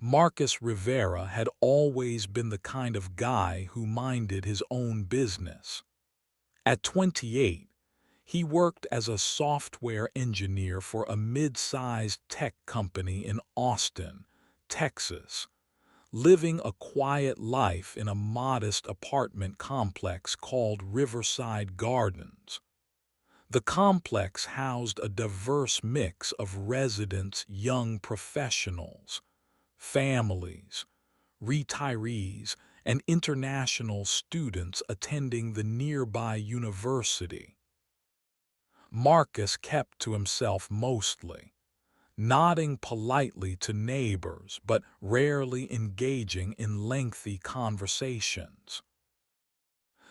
Marcus Rivera had always been the kind of guy who minded his own business. At 28, he worked as a software engineer for a mid-sized tech company in Austin, Texas, living a quiet life in a modest apartment complex called Riverside Gardens. The complex housed a diverse mix of residents, young professionals, families, retirees, and international students attending the nearby university. Marcus kept to himself mostly, nodding politely to neighbors but rarely engaging in lengthy conversations.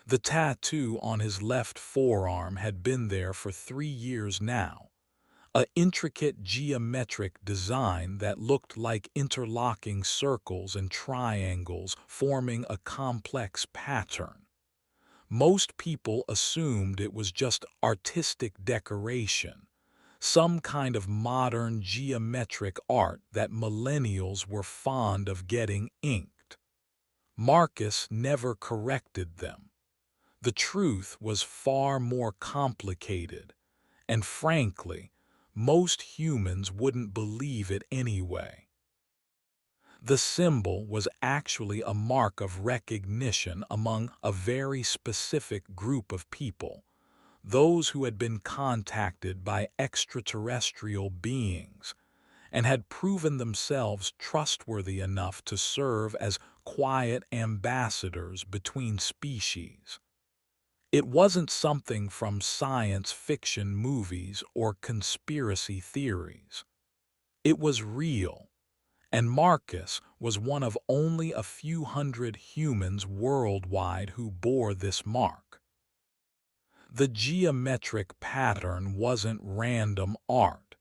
The tattoo on his left forearm had been there for 3 years now, a intricate geometric design that looked like interlocking circles and triangles forming a complex pattern. Most people assumed it was just artistic decoration, some kind of modern geometric art that millennials were fond of getting inked. Marcus never corrected them. The truth was far more complicated, and frankly, most humans wouldn't believe it anyway. The symbol was actually a mark of recognition among a very specific group of people, those who had been contacted by extraterrestrial beings and had proven themselves trustworthy enough to serve as quiet ambassadors between species. It wasn't something from science fiction movies or conspiracy theories. It was real, and Marcus was one of only a few hundred humans worldwide who bore this mark. The geometric pattern wasn't random art.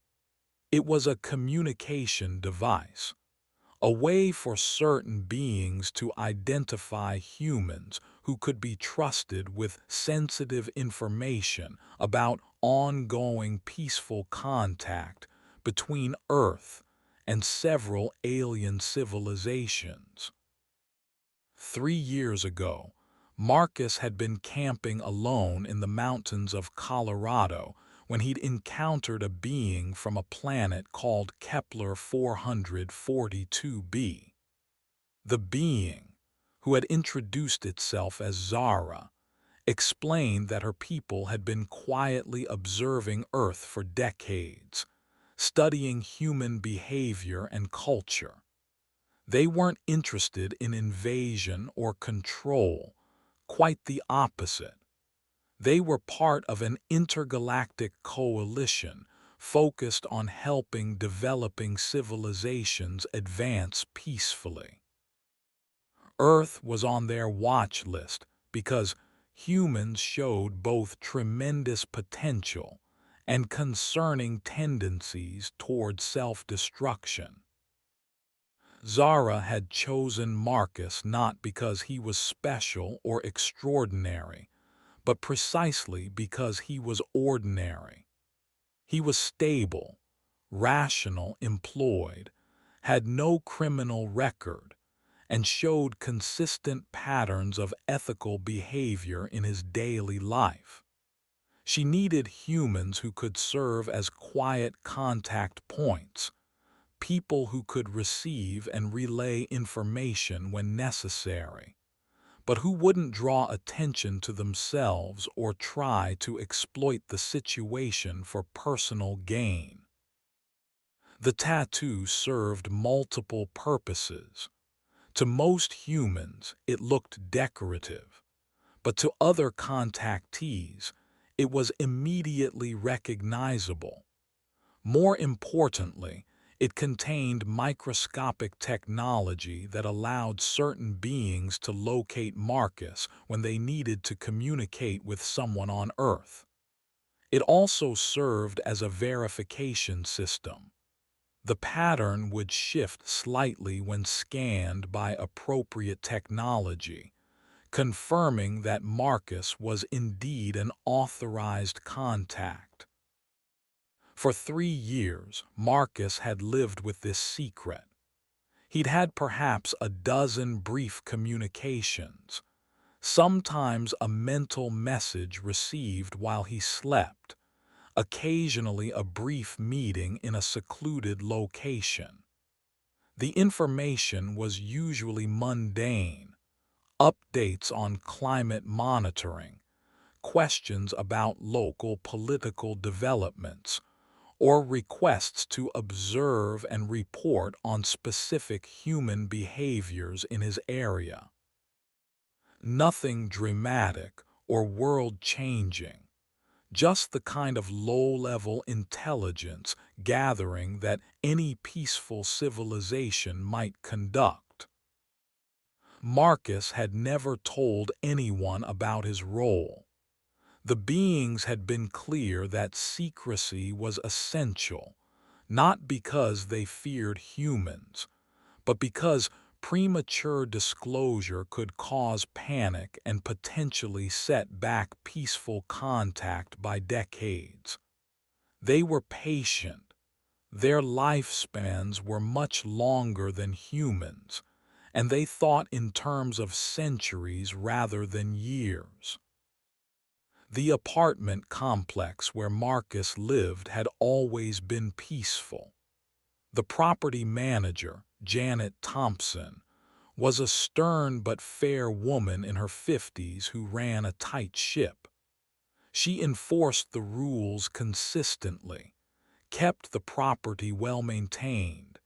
It was a communication device, a way for certain beings to identify humans who could be trusted with sensitive information about ongoing peaceful contact between Earth and several alien civilizations. 3 years ago, Marcus had been camping alone in the mountains of Colorado when he'd encountered a being from a planet called Kepler 442b. The being, who had introduced itself as Zara, explained that her people had been quietly observing Earth for decades, studying human behavior and culture. They weren't interested in invasion or control, quite the opposite. They were part of an intergalactic coalition focused on helping developing civilizations advance peacefully. Earth was on their watch list because humans showed both tremendous potential and concerning tendencies toward self-destruction. Zara had chosen Marcus not because he was special or extraordinary, but precisely because he was ordinary. He was stable, rational, employed, had no criminal record, and showed consistent patterns of ethical behavior in his daily life. She needed humans who could serve as quiet contact points, people who could receive and relay information when necessary, but who wouldn't draw attention to themselves or try to exploit the situation for personal gain. The tattoo served multiple purposes. To most humans, it looked decorative, but to other contactees, it was immediately recognizable. More importantly, it contained microscopic technology that allowed certain beings to locate Marcus when they needed to communicate with someone on Earth. It also served as a verification system. The pattern would shift slightly when scanned by appropriate technology, confirming that Marcus was indeed an authorized contact. For 3 years, Marcus had lived with this secret. He'd had perhaps a dozen brief communications, sometimes a mental message received while he slept, occasionally a brief meeting in a secluded location. The information was usually mundane: updates on climate monitoring, questions about local political developments, or requests to observe and report on specific human behaviors in his area. Nothing dramatic or world-changing, just the kind of low-level intelligence gathering that any peaceful civilization might conduct. Marcus had never told anyone about his role. The beings had been clear that secrecy was essential, not because they feared humans, but because premature disclosure could cause panic and potentially set back peaceful contact by decades. They were patient. Their lifespans were much longer than humans, and they thought in terms of centuries rather than years. The apartment complex where Marcus lived had always been peaceful. The property manager, Janet Thompson, was a stern but fair woman in her 50s who ran a tight ship. She enforced the rules consistently, kept the property well maintained,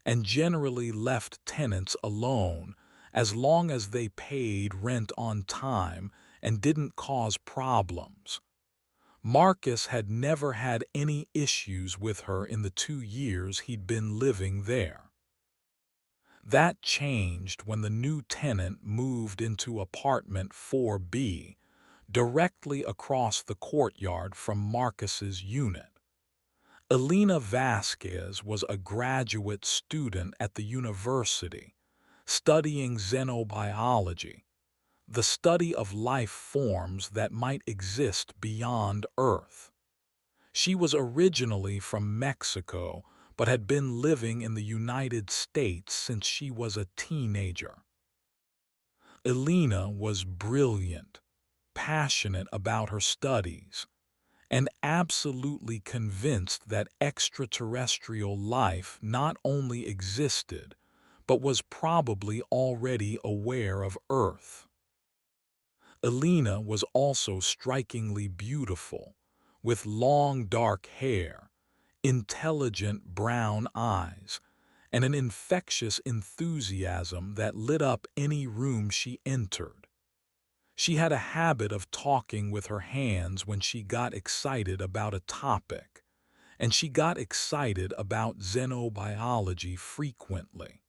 and generally left tenants alone as long as they paid rent on time and didn't cause problems. Marcus had never had any issues with her in the 2 years he'd been living there. That changed when the new tenant moved into apartment 4B, directly across the courtyard from Marcus's unit. Elena Vasquez was a graduate student at the university, studying xenobiology, the study of life forms that might exist beyond Earth. She was originally from Mexico, but had been living in the United States since she was a teenager. Elena was brilliant, passionate about her studies, and absolutely convinced that extraterrestrial life not only existed, but was probably already aware of Earth. Elena was also strikingly beautiful, with long dark hair, intelligent brown eyes, and an infectious enthusiasm that lit up any room she entered. She had a habit of talking with her hands when she got excited about a topic, and she got excited about xenobiology frequently.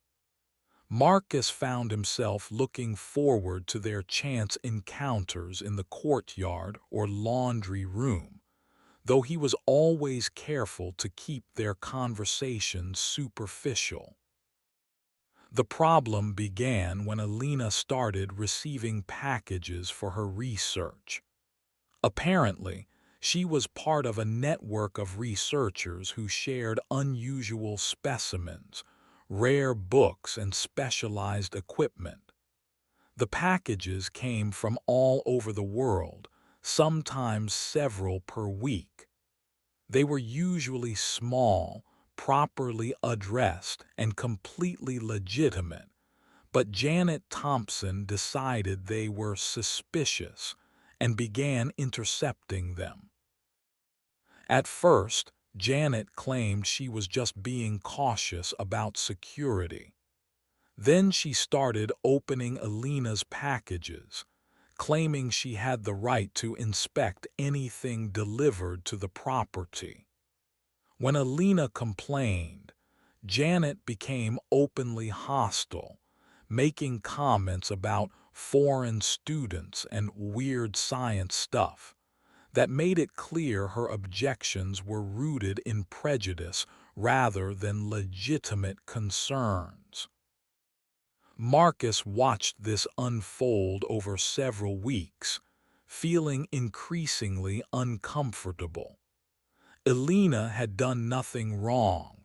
Marcus found himself looking forward to their chance encounters in the courtyard or laundry room, though he was always careful to keep their conversations superficial. The problem began when Elena started receiving packages for her research. Apparently, she was part of a network of researchers who shared unusual specimens, rare books, and specialized equipment. The packages came from all over the world, sometimes several per week. They were usually small, properly addressed, and completely legitimate, but Janet Thompson decided they were suspicious and began intercepting them. At first, Janet claimed she was just being cautious about security. Then she started opening Elena's packages, claiming she had the right to inspect anything delivered to the property. When Elena complained, Janet became openly hostile, making comments about foreign students and weird science stuff that made it clear her objections were rooted in prejudice rather than legitimate concerns. Marcus watched this unfold over several weeks, feeling increasingly uncomfortable. Elena had done nothing wrong.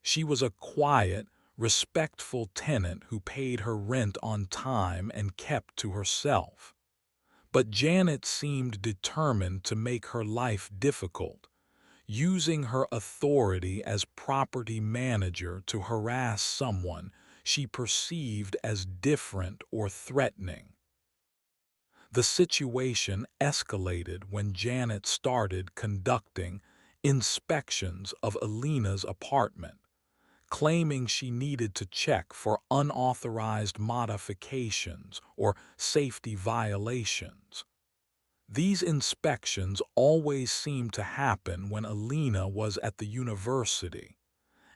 She was a quiet, respectful tenant who paid her rent on time and kept to herself. But Janet seemed determined to make her life difficult, using her authority as property manager to harass someone she perceived as different or threatening. The situation escalated when Janet started conducting inspections of Alina's apartment, claiming she needed to check for unauthorized modifications or safety violations. These inspections always seemed to happen when Alina was at the university,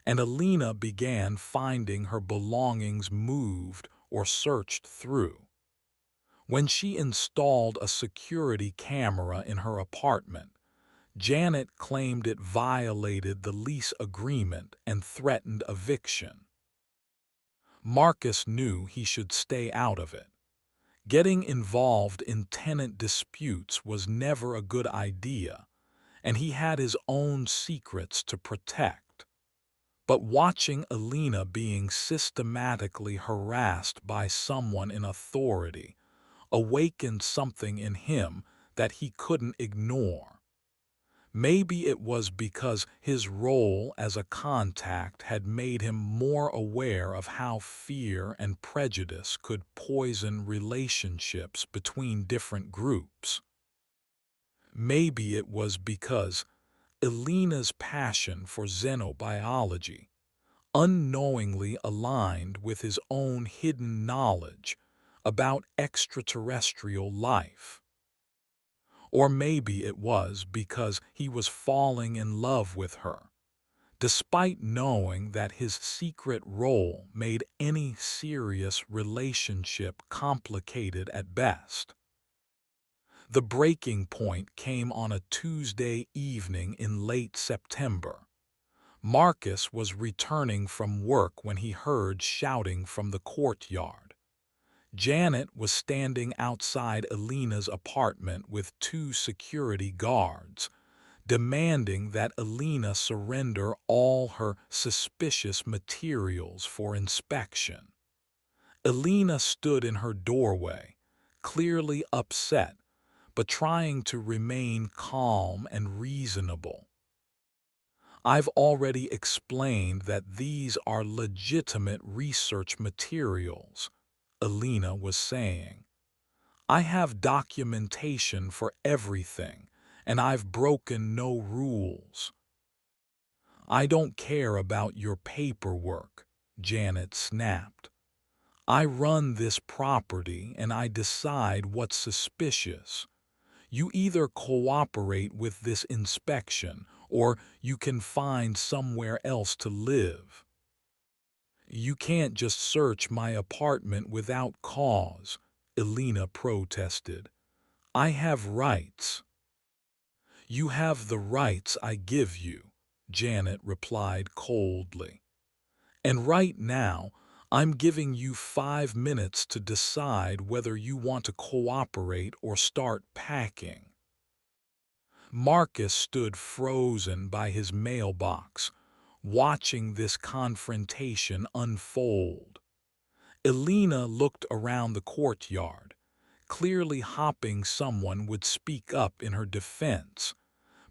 and Alina began finding her belongings moved or searched through. When she installed a security camera in her apartment, Janet claimed it violated the lease agreement and threatened eviction. Marcus knew he should stay out of it. Getting involved in tenant disputes was never a good idea, and he had his own secrets to protect. But watching Alina being systematically harassed by someone in authority awakened something in him that he couldn't ignore. Maybe it was because his role as a contact had made him more aware of how fear and prejudice could poison relationships between different groups. Maybe it was because Elena's passion for xenobiology unknowingly aligned with his own hidden knowledge about extraterrestrial life. Or maybe it was because he was falling in love with her, despite knowing that his secret role made any serious relationship complicated at best. The breaking point came on a Tuesday evening in late September. Marcus was returning from work when he heard shouting from the courtyard. Janet was standing outside Elena's apartment with two security guards, demanding that Elena surrender all her suspicious materials for inspection. Elena stood in her doorway, clearly upset, but trying to remain calm and reasonable. "I've already explained that these are legitimate research materials," Elena was saying. "I have documentation for everything, and I've broken no rules." "I don't care about your paperwork," Janet snapped. "I run this property and I decide what's suspicious. You either cooperate with this inspection or you can find somewhere else to live. You can't just search my apartment without cause," Elena protested. "I have rights." "You have the rights I give you," Janet replied coldly. "And right now, I'm giving you 5 minutes to decide whether you want to cooperate or start packing." Marcus stood frozen by his mailbox, watching this confrontation unfold. Elena looked around the courtyard, clearly hoping someone would speak up in her defense,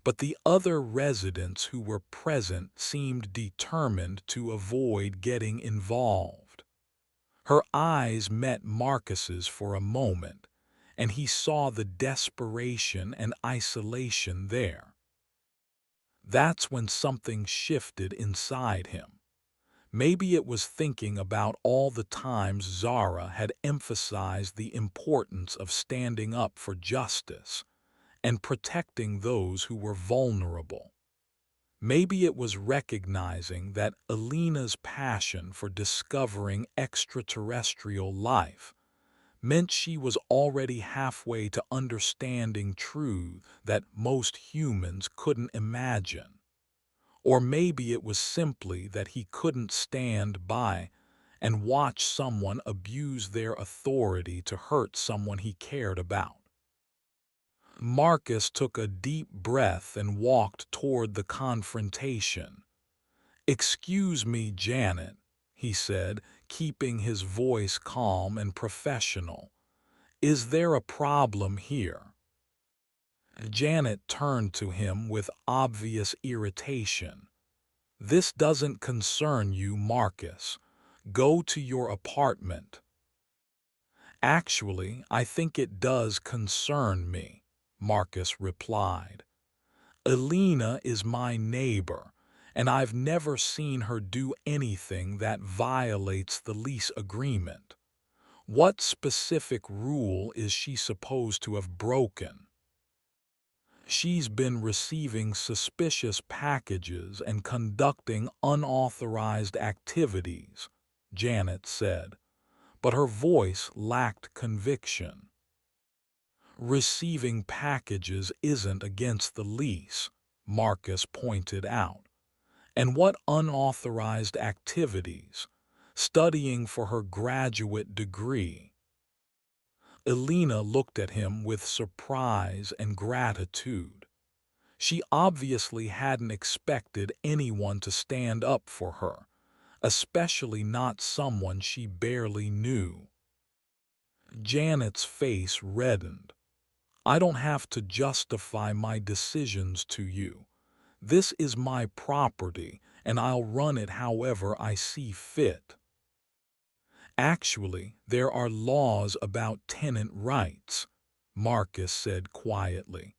but the other residents who were present seemed determined to avoid getting involved. Her eyes met Marcus's for a moment, and he saw the desperation and isolation there. That's when something shifted inside him. Maybe it was thinking about all the times Zara had emphasized the importance of standing up for justice and protecting those who were vulnerable. Maybe it was recognizing that Elena's passion for discovering extraterrestrial life meant she was already halfway to understanding truth that most humans couldn't imagine. Or maybe it was simply that he couldn't stand by and watch someone abuse their authority to hurt someone he cared about. Marcus took a deep breath and walked toward the confrontation. "Excuse me, Janet," he said, keeping his voice calm and professional. "Is there a problem here?" Janet turned to him with obvious irritation. "This doesn't concern you, Marcus. Go to your apartment." "Actually, I think it does concern me," Marcus replied. "Elena is my neighbor, and I've never seen her do anything that violates the lease agreement. What specific rule is she supposed to have broken?" "She's been receiving suspicious packages and conducting unauthorized activities," Janet said, but her voice lacked conviction. "Receiving packages isn't against the lease," Marcus pointed out. "And what unauthorized activities? Studying for her graduate degree." Elena looked at him with surprise and gratitude. She obviously hadn't expected anyone to stand up for her, especially not someone she barely knew. Janet's face reddened. "I don't have to justify my decisions to you. This is my property, and I'll run it however I see fit." "Actually, there are laws about tenant rights," Marcus said quietly.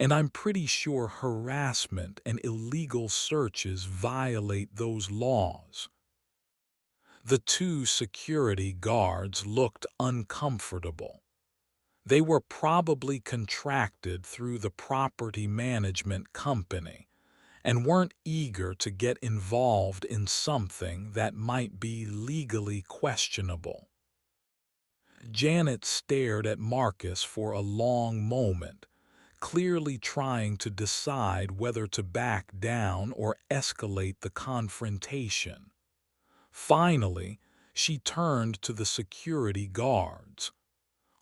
"And I'm pretty sure harassment and illegal searches violate those laws." The two security guards looked uncomfortable. They were probably contracted through the property management company and weren't eager to get involved in something that might be legally questionable. Janet stared at Marcus for a long moment, clearly trying to decide whether to back down or escalate the confrontation. Finally, she turned to the security guards.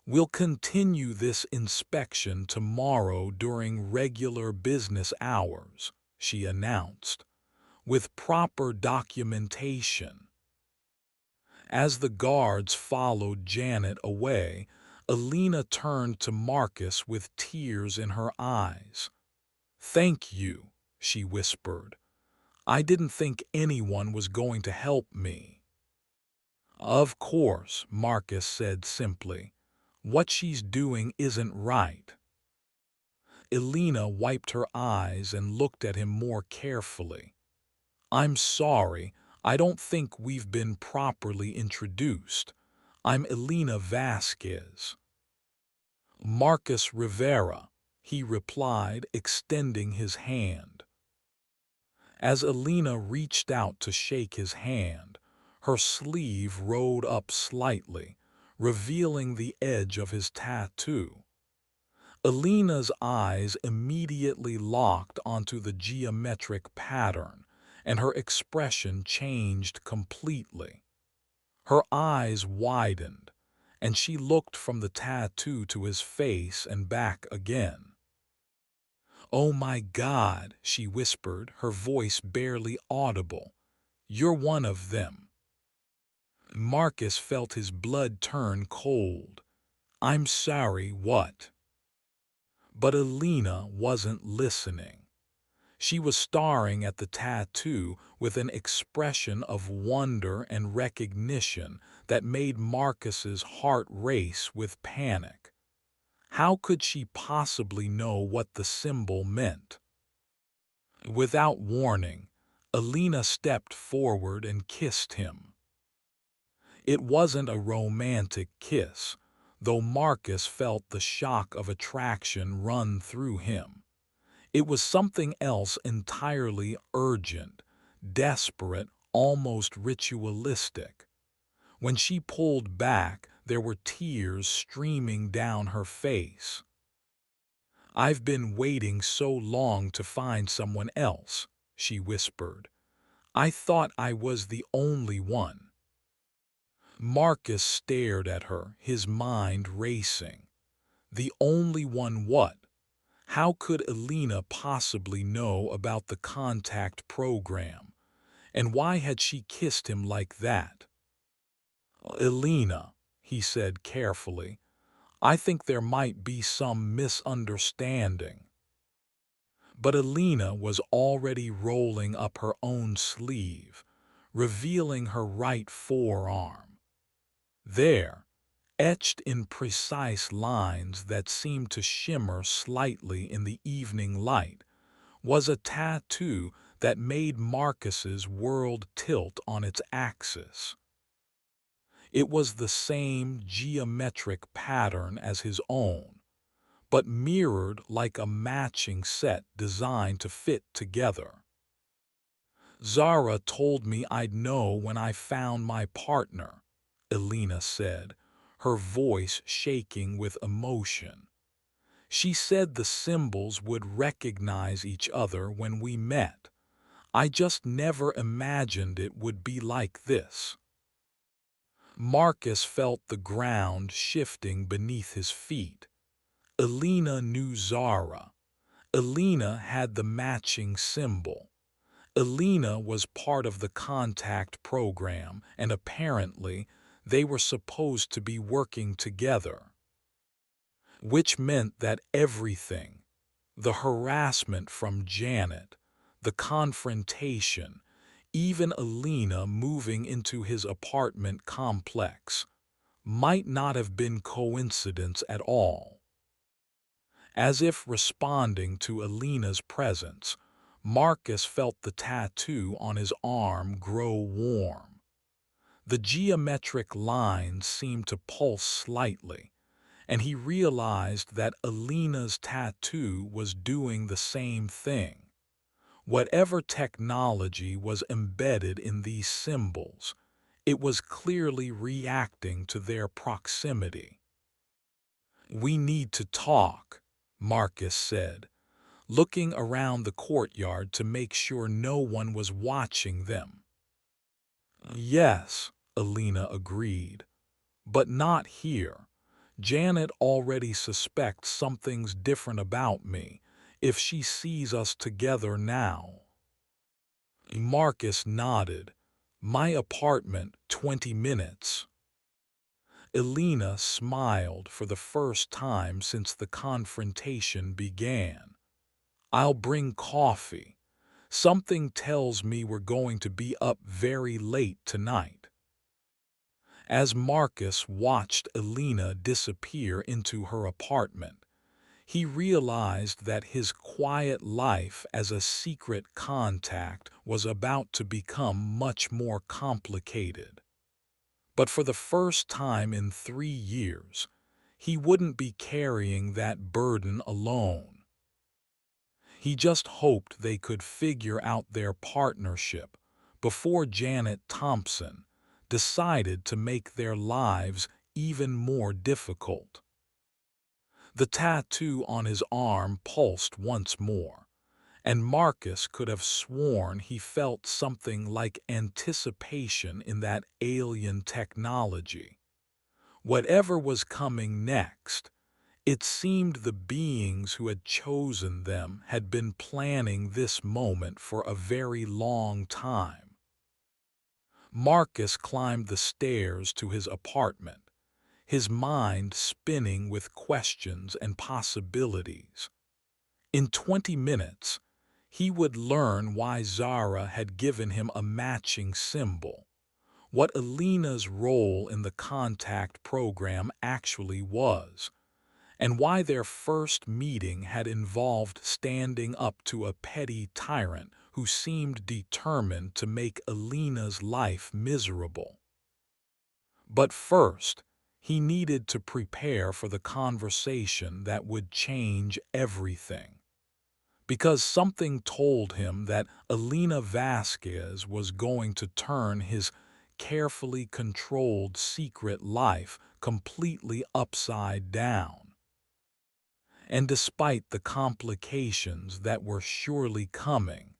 "We'll continue this inspection tomorrow during regular business hours," she announced, "with proper documentation." As the guards followed Janet away, Elena turned to Marcus with tears in her eyes. "Thank you," she whispered. "I didn't think anyone was going to help me." "Of course," Marcus said simply. "What she's doing isn't right." Elena wiped her eyes and looked at him more carefully. "I'm sorry, I don't think we've been properly introduced. I'm Elena Vasquez." "Marcus Rivera," he replied, extending his hand. As Elena reached out to shake his hand, her sleeve rolled up slightly, revealing the edge of his tattoo. Elena's eyes immediately locked onto the geometric pattern, and her expression changed completely. Her eyes widened, and she looked from the tattoo to his face and back again. "Oh my God," she whispered, her voice barely audible. "You're one of them." Marcus felt his blood turn cold. "I'm sorry, what?" But Elena wasn't listening. She was staring at the tattoo with an expression of wonder and recognition that made Marcus's heart race with panic. How could she possibly know what the symbol meant? Without warning, Elena stepped forward and kissed him. It wasn't a romantic kiss, though Marcus felt the shock of attraction run through him. It was something else entirely urgent, desperate, almost ritualistic. When she pulled back, there were tears streaming down her face. "I've been waiting so long to find someone else," she whispered. "I thought I was the only one." Marcus stared at her, his mind racing. The only one what? How could Elena possibly know about the contact program? And why had she kissed him like that? "Elena," he said carefully, "I think there might be some misunderstanding." But Elena was already rolling up her own sleeve, revealing her right forearm. There, etched in precise lines that seemed to shimmer slightly in the evening light, was a tattoo that made Marcus's world tilt on its axis. It was the same geometric pattern as his own, but mirrored like a matching set designed to fit together. "Zara told me I'd know when I found my partner," Elena said, her voice shaking with emotion. "She said the symbols would recognize each other when we met. I just never imagined it would be like this." Marcus felt the ground shifting beneath his feet. Elena knew Zara. Elena had the matching symbol. Elena was part of the contact program, and apparently they were supposed to be working together. Which meant that everything, the harassment from Janet, the confrontation, even Elena moving into his apartment complex, might not have been coincidence at all. As if responding to Elena's presence, Marcus felt the tattoo on his arm grow warm. The geometric lines seemed to pulse slightly, and he realized that Elena's tattoo was doing the same thing. Whatever technology was embedded in these symbols, it was clearly reacting to their proximity. "We need to talk," Marcus said, looking around the courtyard to make sure no one was watching them. "Yes," Elena agreed, "but not here. Janet already suspects something's different about me if she sees us together now." Marcus nodded. "My apartment, 20 minutes. Elena smiled for the first time since the confrontation began. "I'll bring coffee. Something tells me we're going to be up very late tonight." As Marcus watched Elena disappear into her apartment, he realized that his quiet life as a secret contact was about to become much more complicated. But for the first time in 3 years, he wouldn't be carrying that burden alone. He just hoped they could figure out their partnership before Janet Thompson decided to make their lives even more difficult. The tattoo on his arm pulsed once more, and Marcus could have sworn he felt something like anticipation in that alien technology. Whatever was coming next, it seemed the beings who had chosen them had been planning this moment for a very long time. Marcus climbed the stairs to his apartment, his mind spinning with questions and possibilities. In 20 minutes, he would learn why Zara had given him a matching symbol, what Elena's role in the contact program actually was, and why their first meeting had involved standing up to a petty tyrant who seemed determined to make Elena's life miserable. But first, he needed to prepare for the conversation that would change everything. Because something told him that Elena Vasquez was going to turn his carefully controlled secret life completely upside down. And despite the complications that were surely coming,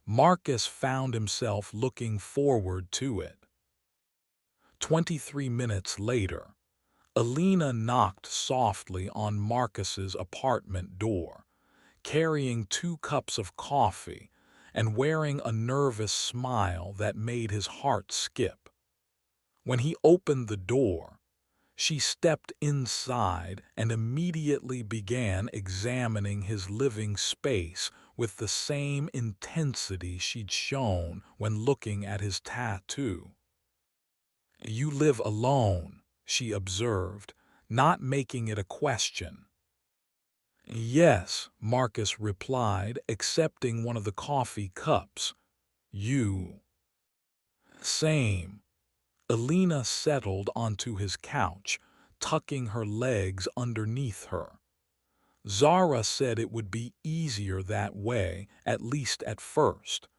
Marcus found himself looking forward to it. 23 minutes later, Elena knocked softly on Marcus's apartment door, carrying 2 cups of coffee and wearing a nervous smile that made his heart skip. When he opened the door, she stepped inside and immediately began examining his living space with the same intensity she'd shown when looking at his tattoo. "You live alone," she observed, not making it a question. "Yes," Marcus replied, accepting one of the coffee cups. "You?" "Same." Alina settled onto his couch, tucking her legs underneath her. Zara said it would be easier that way, at least at first.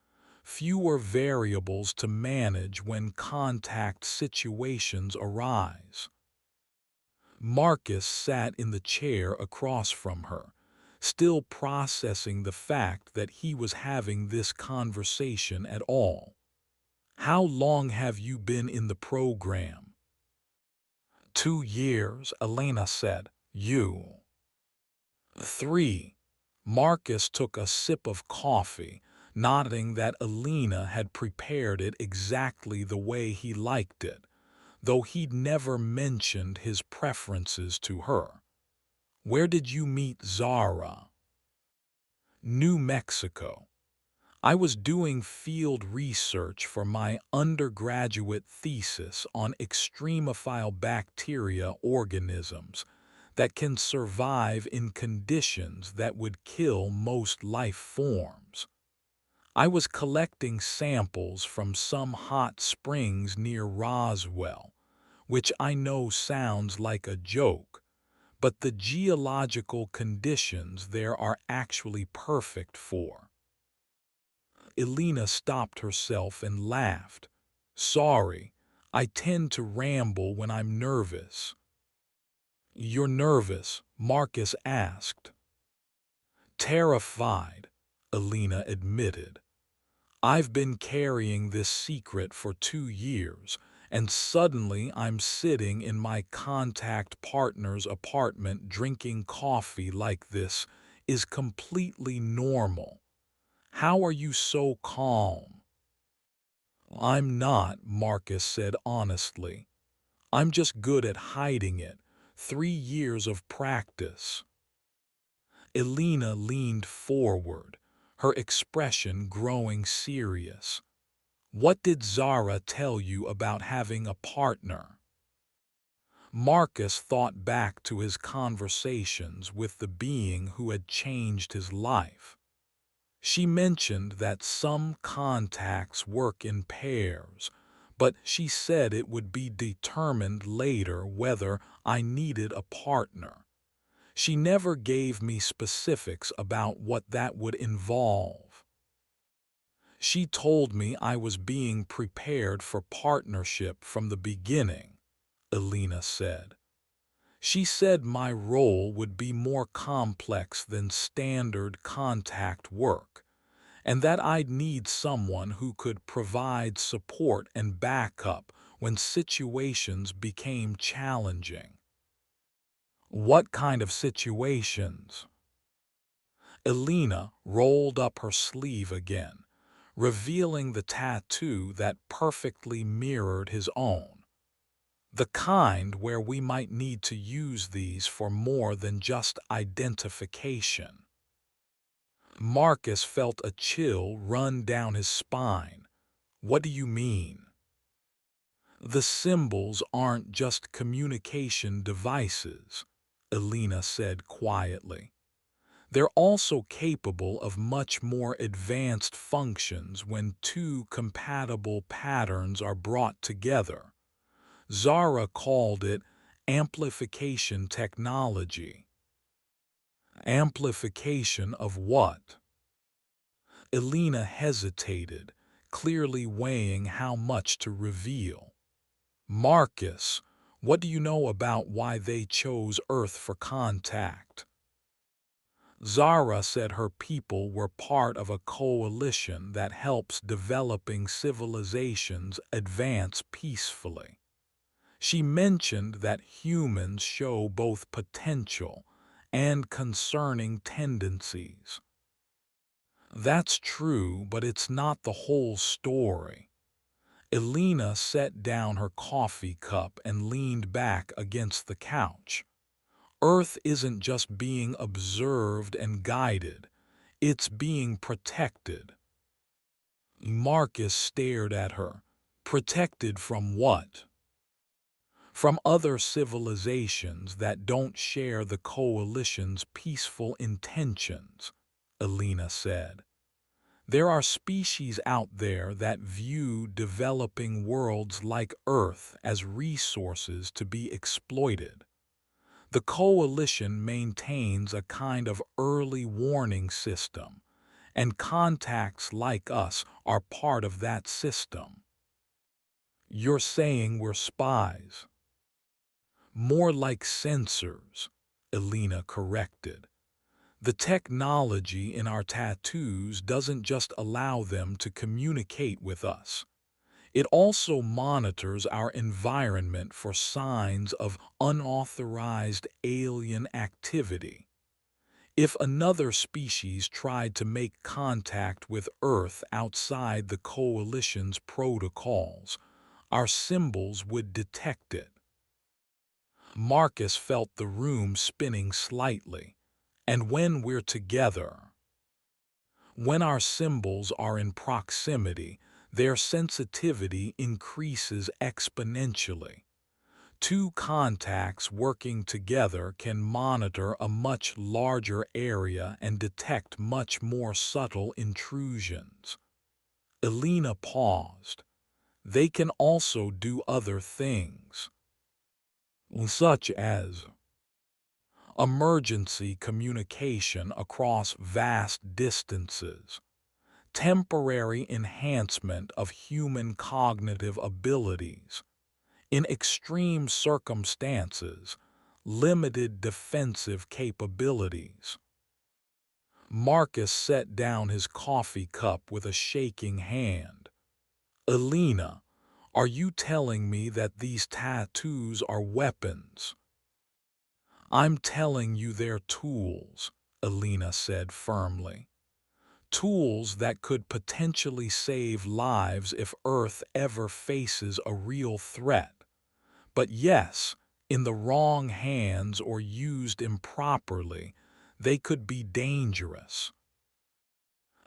Fewer variables to manage when contact situations arise. Marcus sat in the chair across from her, still processing the fact that he was having this conversation at all. "How long have you been in the program?" 2 years, Elena said. "You?" 3. Marcus took a sip of coffee, nodding that Elena had prepared it exactly the way he liked it, though he'd never mentioned his preferences to her. "Where did you meet Zara?" "New Mexico. I was doing field research for my undergraduate thesis on extremophile bacteria organisms that can survive in conditions that would kill most life forms. I was collecting samples from some hot springs near Roswell, which I know sounds like a joke, but the geological conditions there are actually perfect for." Elena stopped herself and laughed. "Sorry, I tend to ramble when I'm nervous." "You're nervous?" Marcus asked. "Terrified," Elena admitted. "I've been carrying this secret for 2 years, and suddenly I'm sitting in my contact partner's apartment drinking coffee like this is completely normal. How are you so calm?" "I'm not," Marcus said honestly. "I'm just good at hiding it. 3 years of practice." Elena leaned forward, her expression growing serious. "What did Zara tell you about having a partner?" Marcus thought back to his conversations with the being who had changed his life. She mentioned that some contacts work in pairs, but she said it would be determined later whether I needed a partner. She never gave me specifics about what that would involve. "She told me I was being prepared for partnership from the beginning," Elena said. "She said my role would be more complex than standard contact work, and that I'd need someone who could provide support and backup when situations became challenging." "What kind of situations?" Elena rolled up her sleeve again, revealing the tattoo that perfectly mirrored his own. "The kind where we might need to use these for more than just identification." Marcus felt a chill run down his spine. "What do you mean?" "The symbols aren't just communication devices," Elena said quietly. "They're also capable of much more advanced functions when two compatible patterns are brought together. Zara called it amplification technology." "Amplification of what?" Elena hesitated, clearly weighing how much to reveal. "Marcus, what do you know about why they chose Earth for contact?" "Zara said her people were part of a coalition that helps developing civilizations advance peacefully. She mentioned that humans show both potential and concerning tendencies." That's true, but it's not the whole story. Elena set down her coffee cup and leaned back against the couch. Earth isn't just being observed and guided, it's being protected. Marcus stared at her. Protected from what? From other civilizations that don't share the coalition's peaceful intentions, Elena said. There are species out there that view developing worlds like Earth as resources to be exploited. The coalition maintains a kind of early warning system, and contacts like us are part of that system. You're saying we're spies? More like sensors, Elena corrected. The technology in our tattoos doesn't just allow them to communicate with us. It also monitors our environment for signs of unauthorized alien activity. If another species tried to make contact with Earth outside the Coalition's protocols, our symbols would detect it. Marcus felt the room spinning slightly. And when we're together, when our symbols are in proximity, their sensitivity increases exponentially. Two contacts working together can monitor a much larger area and detect much more subtle intrusions. Elena paused. They can also do other things, such as emergency communication across vast distances, temporary enhancement of human cognitive abilities, in extreme circumstances, limited defensive capabilities. Marcus set down his coffee cup with a shaking hand. Elena, are you telling me that these tattoos are weapons? I'm telling you they're tools, Elena said firmly. Tools that could potentially save lives if Earth ever faces a real threat. But yes, in the wrong hands or used improperly, they could be dangerous.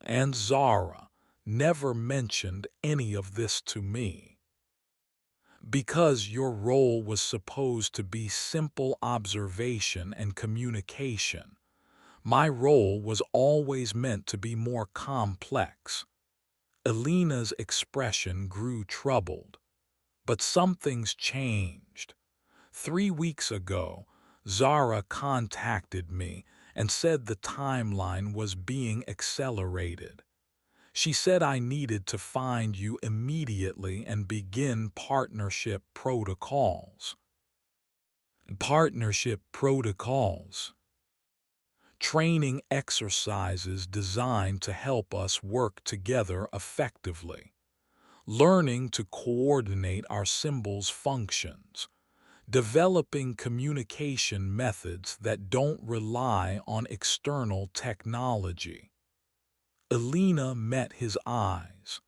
And Zara never mentioned any of this to me. Because your role was supposed to be simple observation and communication, my role was always meant to be more complex. Elena's expression grew troubled. But something's changed. 3 weeks ago, Zara contacted me and said the timeline was being accelerated. She said I needed to find you immediately and begin partnership protocols. Partnership protocols. Training exercises designed to help us work together effectively. Learning to coordinate our symbols' functions. Developing communication methods that don't rely on external technology. Elena met his eyes,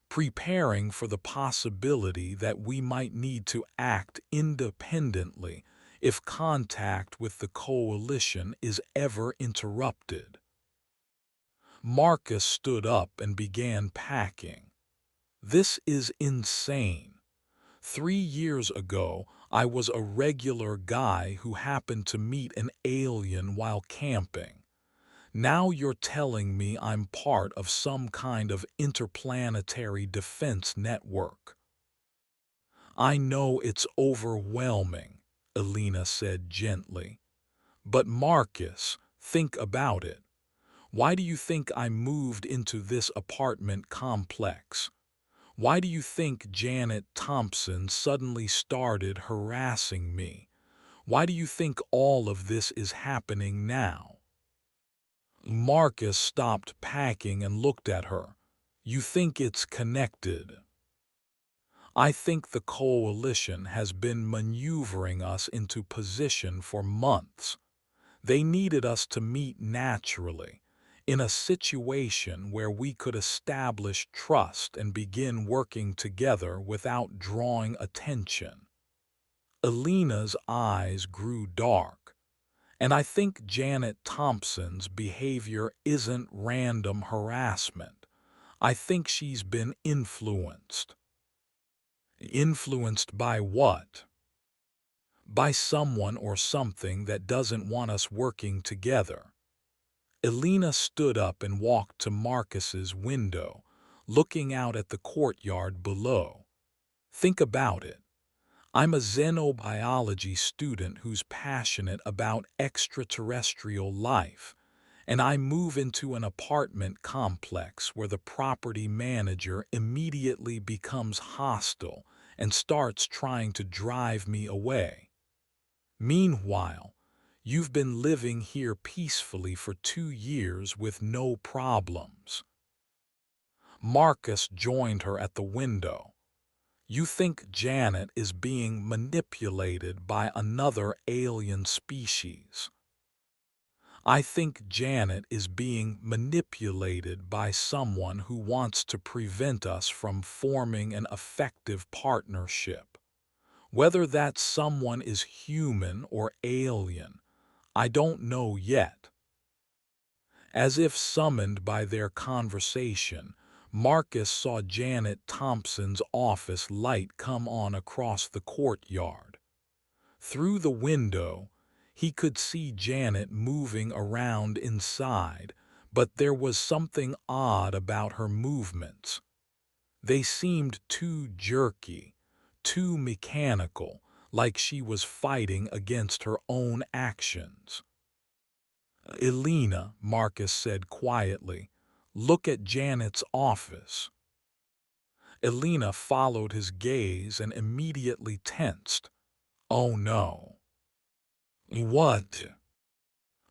preparing for the possibility that we might need to act independently if contact with the coalition is ever interrupted. Marcus stood up and began packing. This is insane. 3 years ago, I was a regular guy who happened to meet an alien while camping. Now you're telling me I'm part of some kind of interplanetary defense network. I know it's overwhelming, Elena said gently. But Marcus, think about it. Why do you think I moved into this apartment complex? Why do you think Janet Thompson suddenly started harassing me? Why do you think all of this is happening now? Marcus stopped packing and looked at her. You think it's connected? I think the coalition has been maneuvering us into position for months. They needed us to meet naturally. in a situation where we could establish trust and begin working together without drawing attention. Elena's eyes grew dark, and I think Janet Thompson's behavior isn't random harassment. I think she's been influenced. Influenced by what? By someone or something that doesn't want us working together. Elena stood up and walked to Marcus's window, looking out at the courtyard below. Think about it. I'm a xenobiology student who's passionate about extraterrestrial life, and I move into an apartment complex where the property manager immediately becomes hostile and starts trying to drive me away. Meanwhile, you've been living here peacefully for 2 years with no problems. Marcus joined her at the window. You think Janet is being manipulated by another alien species. I think Janet is being manipulated by someone who wants to prevent us from forming an effective partnership. Whether that someone is human or alien, I don't know yet. As if summoned by their conversation, Marcus saw Janet Thompson's office light come on across the courtyard. Through the window, he could see Janet moving around inside, but there was something odd about her movements. They seemed too jerky, too mechanical, like she was fighting against her own actions. Elena, Marcus said quietly, look at Janet's office. Elena followed his gaze and immediately tensed. Oh no. What?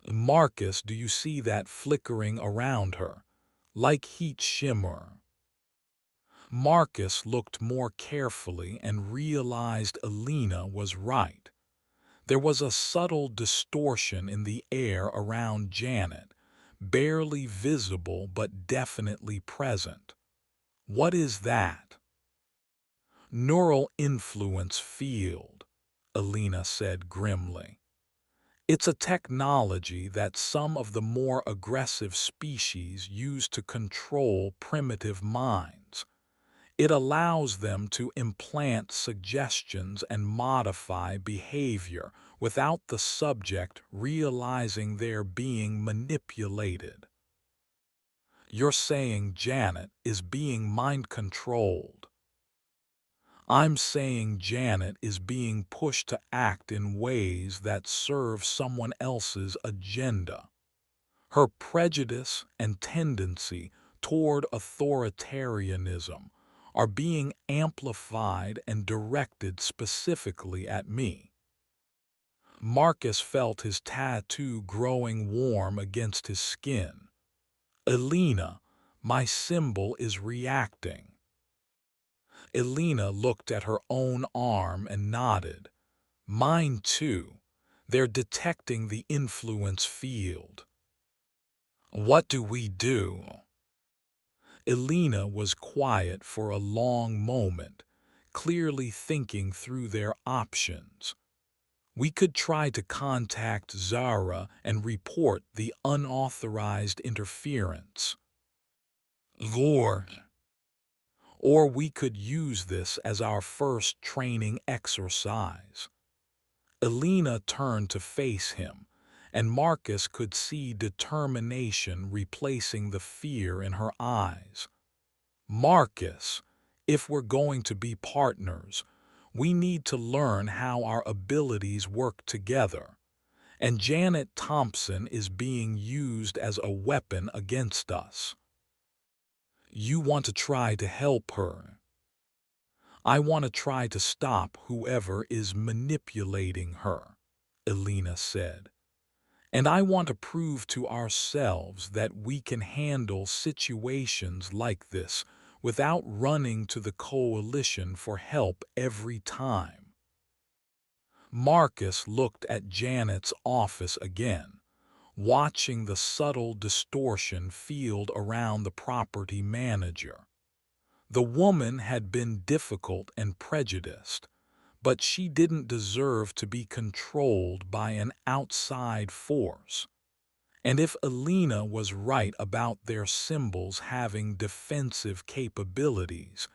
Marcus, do you see that flickering around her, like heat shimmer? Marcus looked more carefully and realized Elena was right. There was a subtle distortion in the air around Janet, barely visible but definitely present. What is that? Neural influence field, Elena said grimly. It's a technology that some of the more aggressive species use to control primitive minds. It allows them to implant suggestions and modify behavior without the subject realizing they're being manipulated. You're saying Janet is being mind-controlled. I'm saying Janet is being pushed to act in ways that serve someone else's agenda. Her prejudice and tendency toward authoritarianism are being amplified and directed specifically at me. Marcus felt his tattoo growing warm against his skin. Elena, my symbol is reacting. Elena looked at her own arm and nodded. Mine too. They're detecting the influence field. What do we do? Elena was quiet for a long moment, clearly thinking through their options. We could try to contact Zara and report the unauthorized interference. Lord. Or we could use this as our first training exercise. Elena turned to face him, and Marcus could see determination replacing the fear in her eyes. Marcus, if we're going to be partners, we need to learn how our abilities work together. And Janet Thompson is being used as a weapon against us. You want to try to help her. I want to try to stop whoever is manipulating her, Elena said. And I want to prove to ourselves that we can handle situations like this without running to the coalition for help every time. Marcus looked at Janet's office again, watching the subtle distortion field around the property manager. The woman had been difficult and prejudiced, but she didn't deserve to be controlled by an outside force. And if Alina was right about their symbols having defensive capabilities,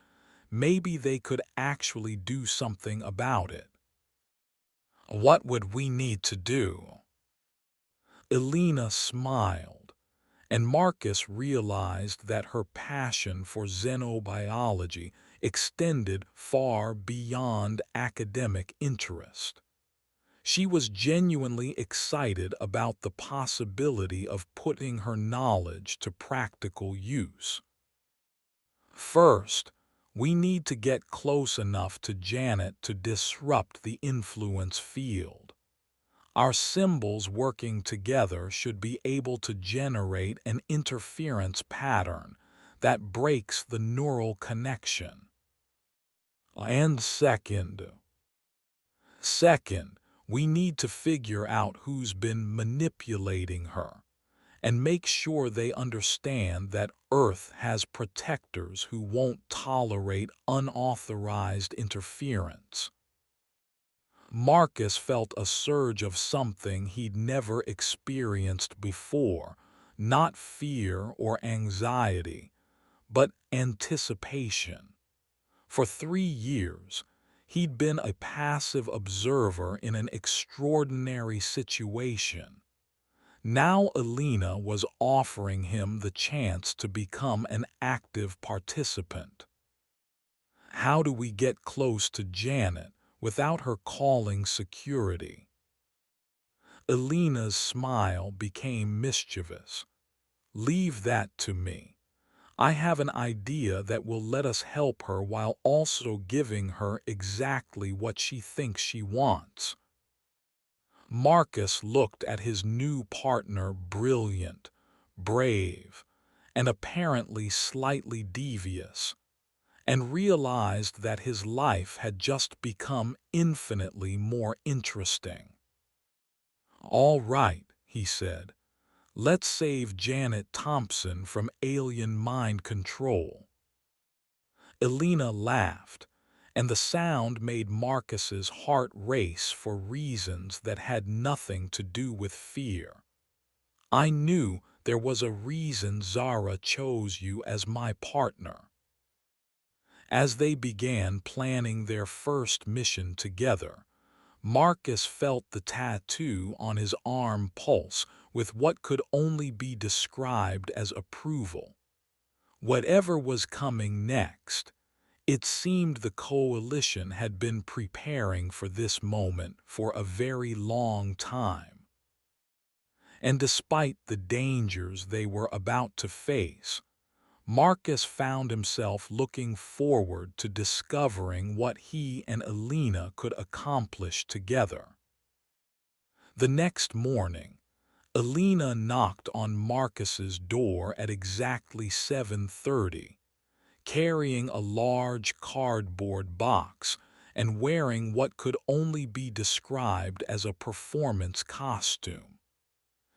maybe they could actually do something about it. What would we need to do? Alina smiled, and Marcus realized that her passion for xenobiology extended far beyond academic interest. She was genuinely excited about the possibility of putting her knowledge to practical use. First, we need to get close enough to Janet to disrupt the influence field. Our symbols working together should be able to generate an interference pattern that breaks the neural connection. And second, we need to figure out who's been manipulating her and make sure they understand that Earth has protectors who won't tolerate unauthorized interference. Marcus felt a surge of something he'd never experienced before, not fear or anxiety, but anticipation. For 3 years, he'd been a passive observer in an extraordinary situation. Now Alina was offering him the chance to become an active participant. How do we get close to Janet without her calling security? Alina's smile became mischievous. Leave that to me. I have an idea that will let us help her while also giving her exactly what she thinks she wants. Marcus looked at his new partner, brilliant, brave, and apparently slightly devious, and realized that his life had just become infinitely more interesting. "All right," he said, "let's save Janet Thompson from alien mind control." Alina laughed, and the sound made Marcus's heart race for reasons that had nothing to do with fear. "I knew there was a reason Zara chose you as my partner." As they began planning their first mission together, Marcus felt the tattoo on his arm pulse with what could only be described as approval. Whatever was coming next, it seemed the coalition had been preparing for this moment for a very long time. And despite the dangers they were about to face, Marcus found himself looking forward to discovering what he and Alina could accomplish together. The next morning, Alina knocked on Marcus's door at exactly 7:30. Carrying a large cardboard box and wearing what could only be described as a performance costume.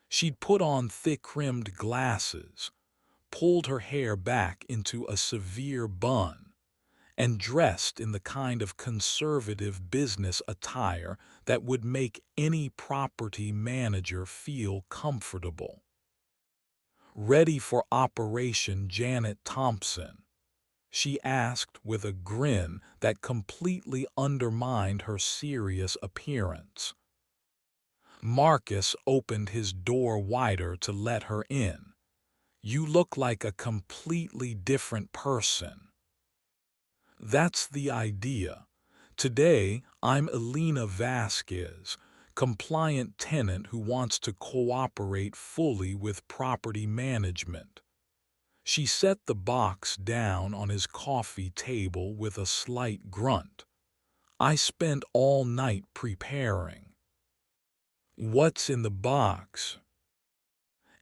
She'd put on thick-rimmed glasses, pulled her hair back into a severe bun, and dressed in the kind of conservative business attire that would make any property manager feel comfortable. "Ready for Operation Janet Thompson?" she asked with a grin that completely undermined her serious appearance. Marcus opened his door wider to let her in. "You look like a completely different person." "That's the idea. Today, I'm Alina Vasquez, compliant tenant who wants to cooperate fully with property management." She set the box down on his coffee table with a slight grunt. "I spent all night preparing." "What's in the box?"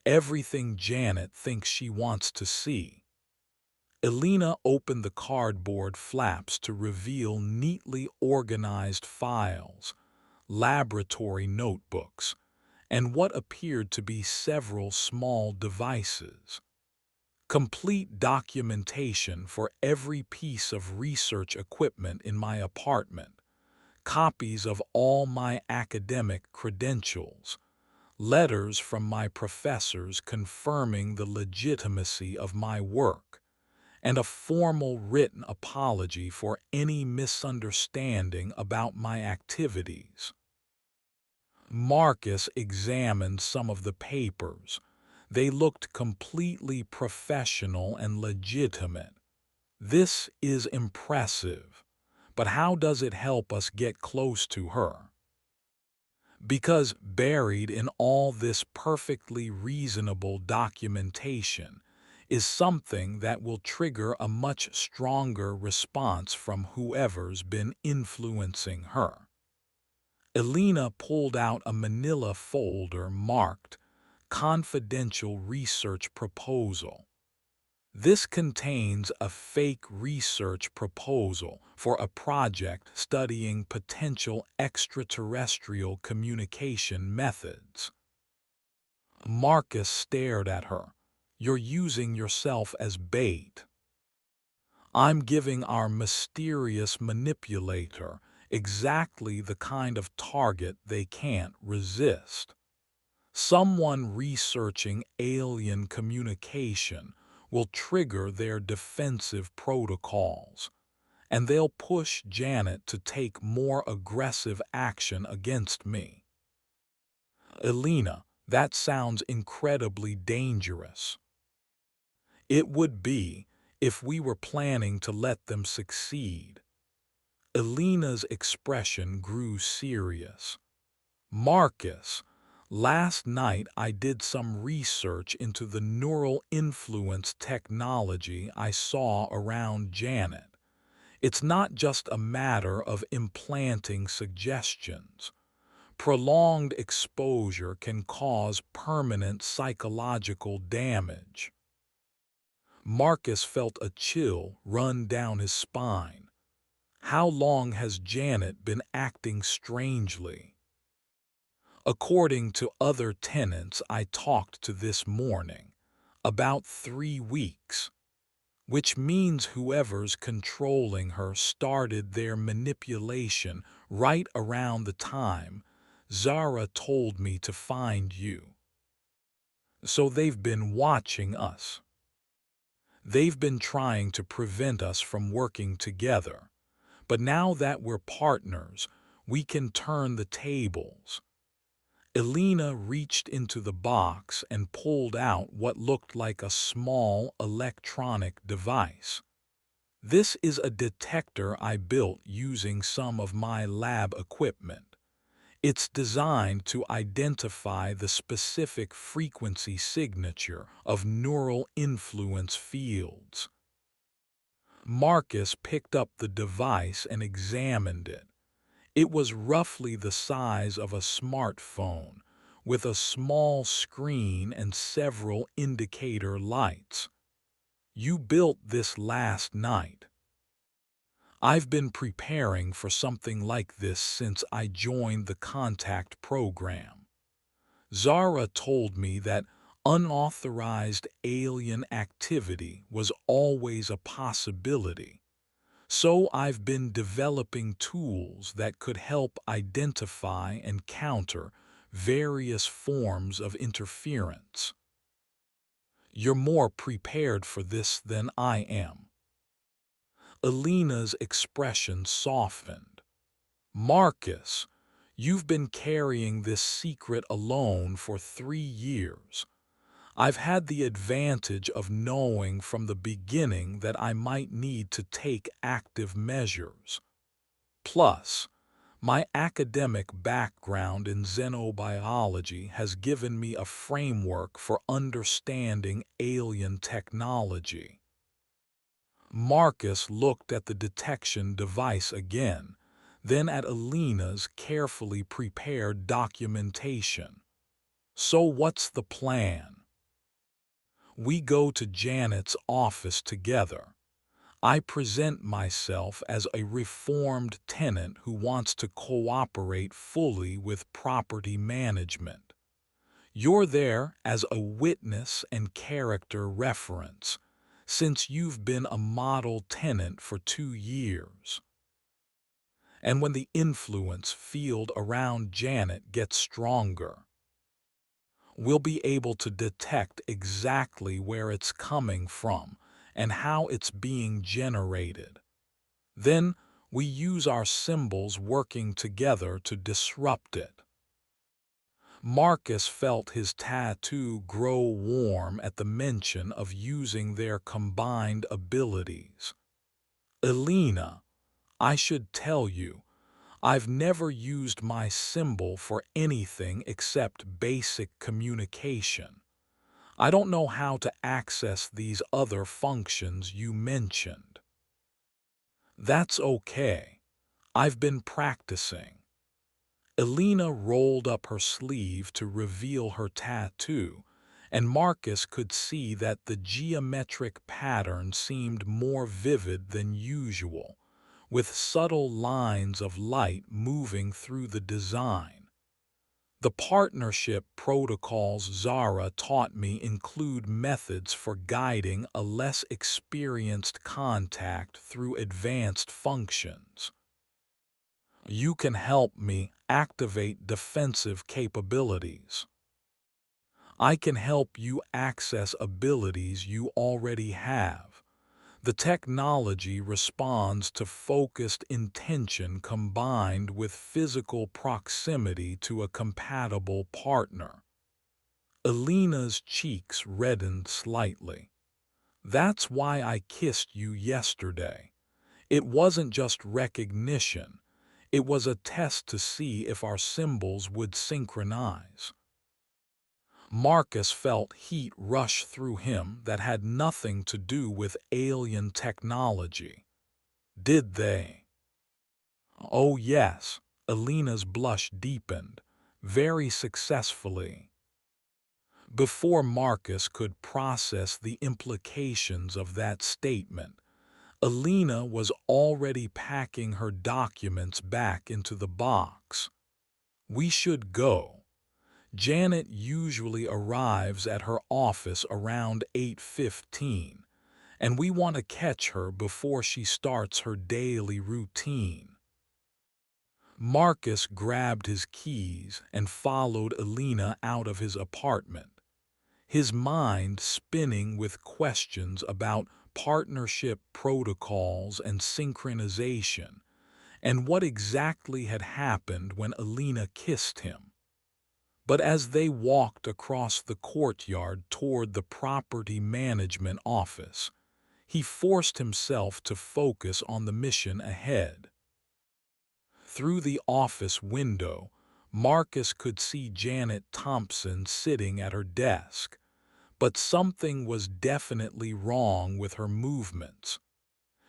"Everything Janet thinks she wants to see." Alina opened the cardboard flaps to reveal neatly organized files, laboratory notebooks, and what appeared to be several small devices. Complete documentation for every piece of research equipment in my apartment, copies of all my academic credentials, letters from my professors confirming the legitimacy of my work, and a formal written apology for any misunderstanding about my activities. Marcus examined some of the papers. They looked completely professional and legitimate. This is impressive, but how does it help us get close to her? Because buried in all this perfectly reasonable documentation is something that will trigger a much stronger response from whoever's been influencing her. Elena pulled out a manila folder marked Confidential Research Proposal. This contains a fake research proposal for a project studying potential extraterrestrial communication methods. Marcus stared at her. "You're using yourself as bait." "I'm giving our mysterious manipulator exactly the kind of target they can't resist. Someone researching alien communication will trigger their defensive protocols, and they'll push Janet to take more aggressive action against me." "Elena, that sounds incredibly dangerous." "It would be if we were planning to let them succeed." Elena's expression grew serious. "Marcus, last night I did some research into the neural influence technology I saw around Janet. It's not just a matter of implanting suggestions. Prolonged exposure can cause permanent psychological damage." Marcus felt a chill run down his spine. How long has Janet been acting strangely? "According to other tenants I talked to this morning, about 3 weeks, which means whoever's controlling her started their manipulation right around the time Zara told me to find you. So they've been watching us. They've been trying to prevent us from working together. But now that we're partners, we can turn the tables." Elena reached into the box and pulled out what looked like a small electronic device. "This is a detector I built using some of my lab equipment. It's designed to identify the specific frequency signature of neural influence fields." Marcus picked up the device and examined it. It was roughly the size of a smartphone, with a small screen and several indicator lights. "You built this last night." "I've been preparing for something like this since I joined the contact program. Zara told me that unauthorized alien activity was always a possibility. So I've been developing tools that could help identify and counter various forms of interference." "You're more prepared for this than I am." Elena's expression softened. "Marcus, you've been carrying this secret alone for 3 years. I've had the advantage of knowing from the beginning that I might need to take active measures. Plus, my academic background in xenobiology has given me a framework for understanding alien technology." Marcus looked at the detection device again, then at Elena's carefully prepared documentation. "So what's the plan?" "We go to Janet's office together. I present myself as a reformed tenant who wants to cooperate fully with property management. You're there as a witness and character reference, since you've been a model tenant for 2 years. And when the influence field around Janet gets stronger, we'll be able to detect exactly where it's coming from and how it's being generated. Then we use our symbols working together to disrupt it. Marcus felt his tattoo grow warm at the mention of using their combined abilities. Elena, I should tell you, I've never used my symbol for anything except basic communication. I don't know how to access these other functions you mentioned. That's okay. I've been practicing. Elena rolled up her sleeve to reveal her tattoo, and Marcus could see that the geometric pattern seemed more vivid than usual, with subtle lines of light moving through the design. The partnership protocols Zara taught me include methods for guiding a less experienced contact through advanced functions. You can help me activate defensive capabilities. I can help you access abilities you already have. The technology responds to focused intention combined with physical proximity to a compatible partner. Elena's cheeks reddened slightly. That's why I kissed you yesterday. It wasn't just recognition. It was a test to see if our symbols would synchronize. Marcus felt heat rush through him that had nothing to do with alien technology. Did they? Oh yes, Elena's blush deepened, very successfully. Before Marcus could process the implications of that statement, Elena was already packing her documents back into the box. We should go. Janet usually arrives at her office around 8:15, and we want to catch her before she starts her daily routine. Marcus grabbed his keys and followed Elena out of his apartment, his mind spinning with questions about partnership protocols and synchronization, and what exactly had happened when Elena kissed him. But as they walked across the courtyard toward the property management office, he forced himself to focus on the mission ahead. Through the office window, Marcus could see Janet Thompson sitting at her desk, but something was definitely wrong with her movements.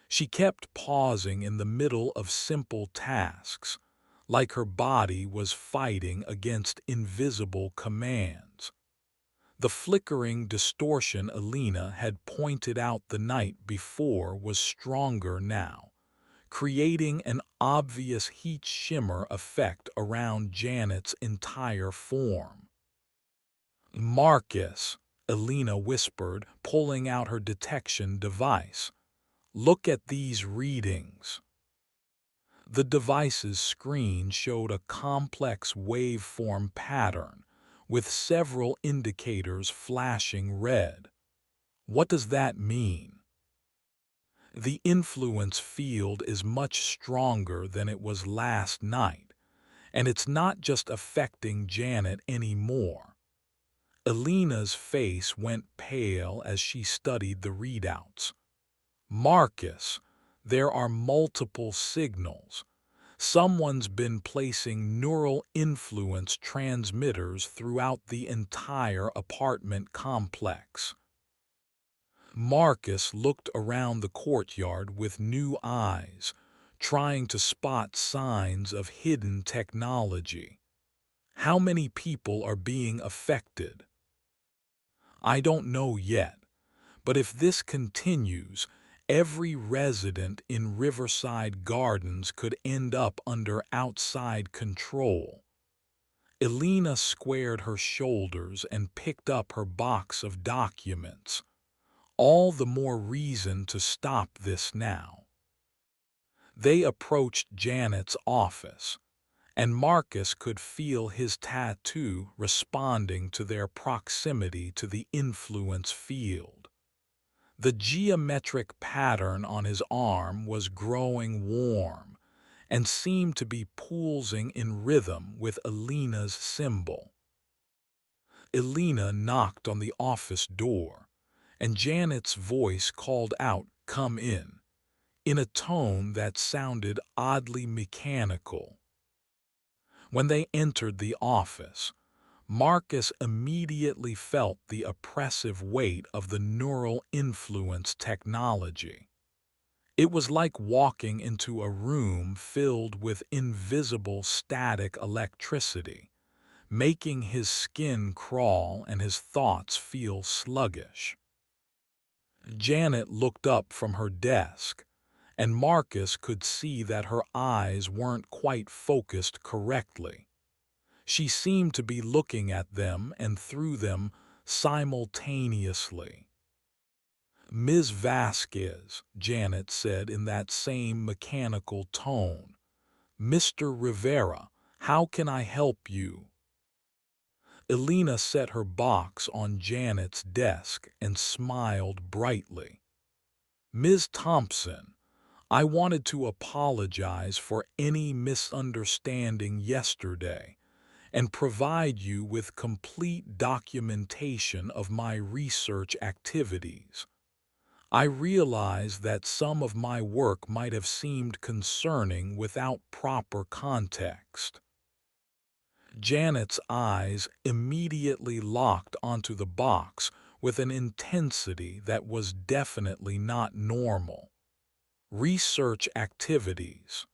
She kept pausing in the middle of simple tasks, like her body was fighting against invisible commands. The flickering distortion Elena had pointed out the night before was stronger now, creating an obvious heat shimmer effect around Janet's entire form. Marcus, Elena whispered, pulling out her detection device. Look at these readings. The device's screen showed a complex waveform pattern, with several indicators flashing red. What does that mean? The influence field is much stronger than it was last night, and it's not just affecting Janet anymore. Elena's face went pale as she studied the readouts. Marcus, there are multiple signals. Someone's been placing neural influence transmitters throughout the entire apartment complex. Marcus looked around the courtyard with new eyes, trying to spot signs of hidden technology. How many people are being affected? I don't know yet, but if this continues, every resident in Riverside Gardens could end up under outside control. Elena squared her shoulders and picked up her box of documents. All the more reason to stop this now. They approached Janet's office, and Marcus could feel his tattoo responding to their proximity to the influence field. The geometric pattern on his arm was growing warm and seemed to be pulsing in rhythm with Elena's symbol. Elena knocked on the office door, and Janet's voice called out, "Come in a tone that sounded oddly mechanical. When they entered the office, Marcus immediately felt the oppressive weight of the neural influence technology. It was like walking into a room filled with invisible static electricity, making his skin crawl and his thoughts feel sluggish. Janet looked up from her desk, and Marcus could see that her eyes weren't quite focused correctly. She seemed to be looking at them and through them simultaneously. "Ms. Vasquez," Janet said in that same mechanical tone. "Mr. Rivera, how can I help you?" Elena set her box on Janet's desk and smiled brightly. "Ms. Thompson, I wanted to apologize for any misunderstanding yesterday and provide you with complete documentation of my research activities. I realize that some of my work might have seemed concerning without proper context." Janet's eyes immediately locked onto the box with an intensity that was definitely not normal. "Research activities."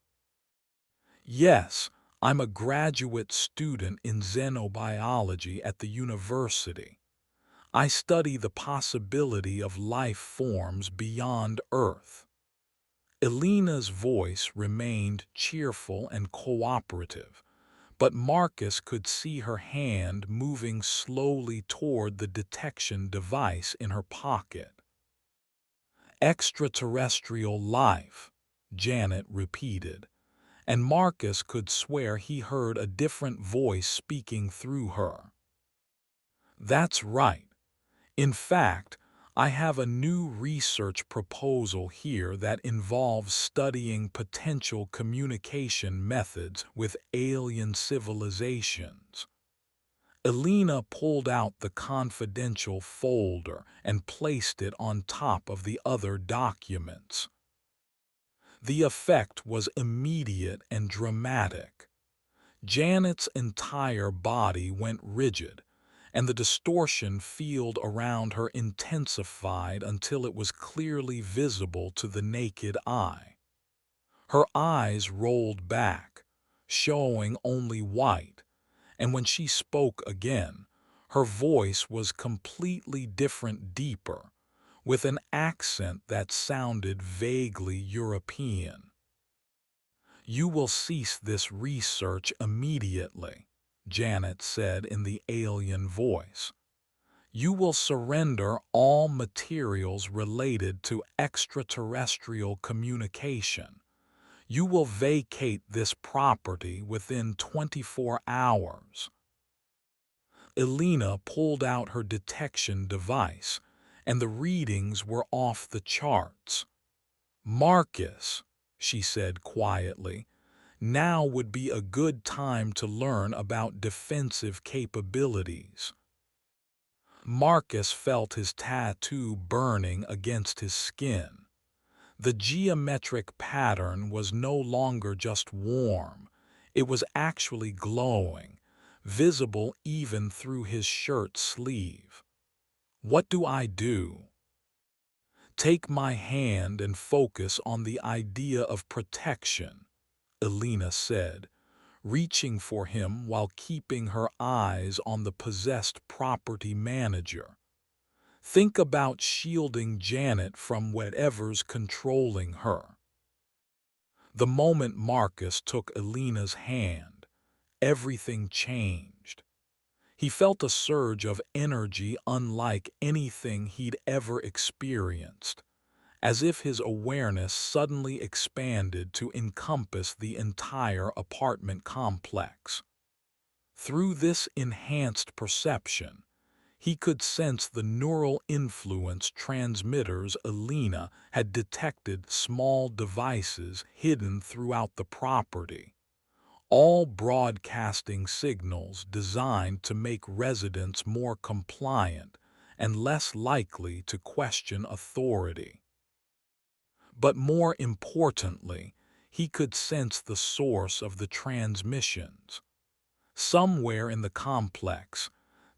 "Yes, I'm a graduate student in xenobiology at the university. I study the possibility of life forms beyond Earth." Elena's voice remained cheerful and cooperative, but Marcus could see her hand moving slowly toward the detection device in her pocket. "Extraterrestrial life," Janet repeated, and Marcus could swear he heard a different voice speaking through her. "That's right. In fact, I have a new research proposal here that involves studying potential communication methods with alien civilizations." Elena pulled out the confidential folder and placed it on top of the other documents. The effect was immediate and dramatic. Janet's entire body went rigid, and the distortion field around her intensified until it was clearly visible to the naked eye. Her eyes rolled back, showing only white, and when she spoke again, her voice was completely different, deeper, with an accent that sounded vaguely European. "You will cease this research immediately," Janet said in the alien voice. "You will surrender all materials related to extraterrestrial communication. You will vacate this property within 24 hours. Elena pulled out her detection device, and the readings were off the charts. "Marcus," she said quietly, "now would be a good time to learn about defensive capabilities." Marcus felt his tattoo burning against his skin. The geometric pattern was no longer just warm, it was actually glowing, visible even through his shirt sleeve. "What do I do?" "Take my hand and focus on the idea of protection," Elena said, reaching for him while keeping her eyes on the possessed property manager. "Think about shielding Janet from whatever's controlling her." The moment Marcus took Elena's hand, everything changed. He felt a surge of energy unlike anything he'd ever experienced, as if his awareness suddenly expanded to encompass the entire apartment complex. Through this enhanced perception, he could sense the neural influence transmitters Alina had detected, small devices hidden throughout the property, all broadcasting signals designed to make residents more compliant and less likely to question authority. But more importantly, he could sense the source of the transmissions. Somewhere in the complex,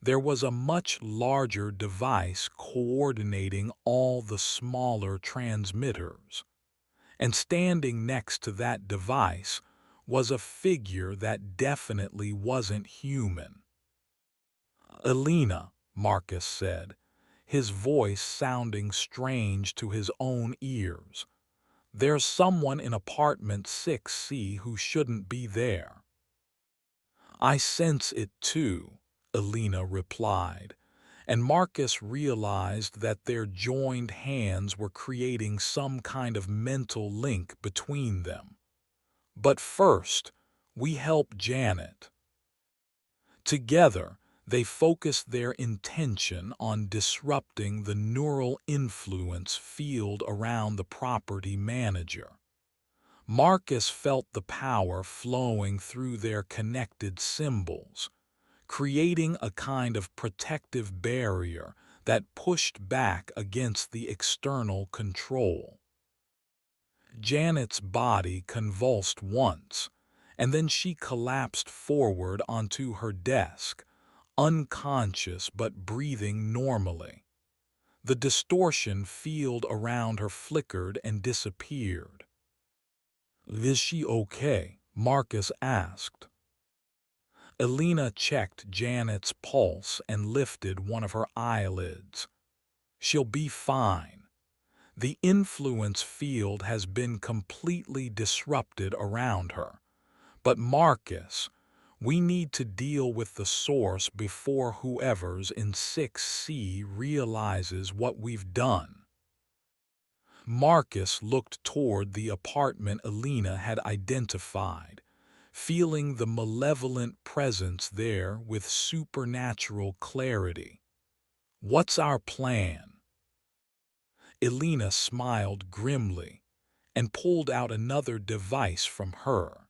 there was a much larger device coordinating all the smaller transmitters, and standing next to that device was a figure that definitely wasn't human. "Alina," Marcus said, his voice sounding strange to his own ears. "There's someone in apartment 6C who shouldn't be there." "I sense it too," Alina replied, and Marcus realized that their joined hands were creating some kind of mental link between them. "But first, we help Janet." Together, they focused their intention on disrupting the neural influence field around the property manager. Marcus felt the power flowing through their connected symbols, creating a kind of protective barrier that pushed back against the external control. Janet's body convulsed once, and then she collapsed forward onto her desk, unconscious but breathing normally. The distortion field around her flickered and disappeared. "Is she okay?" Marcus asked. Alina checked Janet's pulse and lifted one of her eyelids. "She'll be fine. The influence field has been completely disrupted around her. But Marcus, we need to deal with the source before whoever's in 6C realizes what we've done." Marcus looked toward the apartment Alina had identified, feeling the malevolent presence there with supernatural clarity. "What's our plan?" Alina smiled grimly and pulled out another device from her.